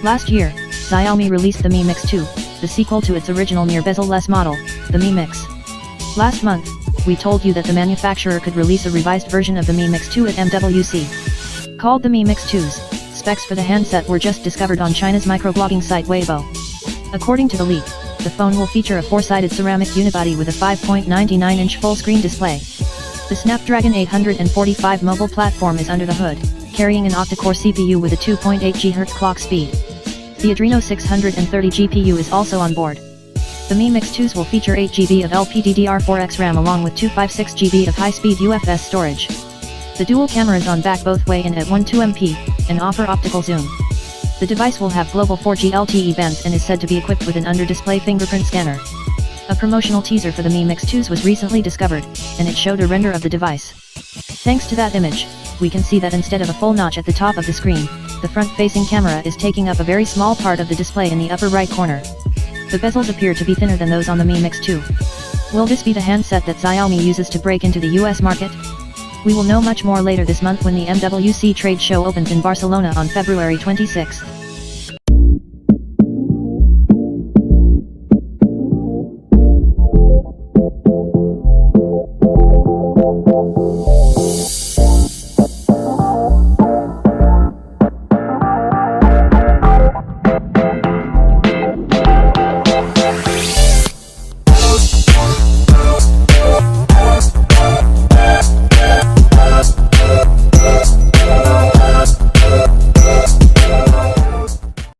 Last year, Xiaomi released the Mi Mix 2, the sequel to its original near bezel-less model, the Mi Mix. Last month, we told you that the manufacturer could release a revised version of the Mi Mix 2 at MWC. Called the Mi Mix 2's, specs for the handset were just discovered on China's microblogging site Weibo. According to the leak, the phone will feature a 4-sided ceramic unibody with a 5.99-inch full-screen display. The Snapdragon 845 mobile platform is under the hood, carrying an octa-core CPU with a 2.8 GHz clock speed. The Adreno 630 GPU is also on board. The Mi Mix 2s will feature 8GB of LPDDR4X RAM along with 256GB of high-speed UFS storage. The dual cameras on back both weigh in at 12MP, and offer optical zoom. The device will have global 4G LTE bands and is said to be equipped with an under-display fingerprint scanner. A promotional teaser for the Mi Mix 2s was recently discovered, and it showed a render of the device. Thanks to that image, we can see that instead of a full notch at the top of the screen, the front-facing camera is taking up a very small part of the display in the upper right corner. The bezels appear to be thinner than those on the Mi Mix 2. Will this be the handset that Xiaomi uses to break into the US market? We will know much more later this month when the MWC trade show opens in Barcelona on February 26.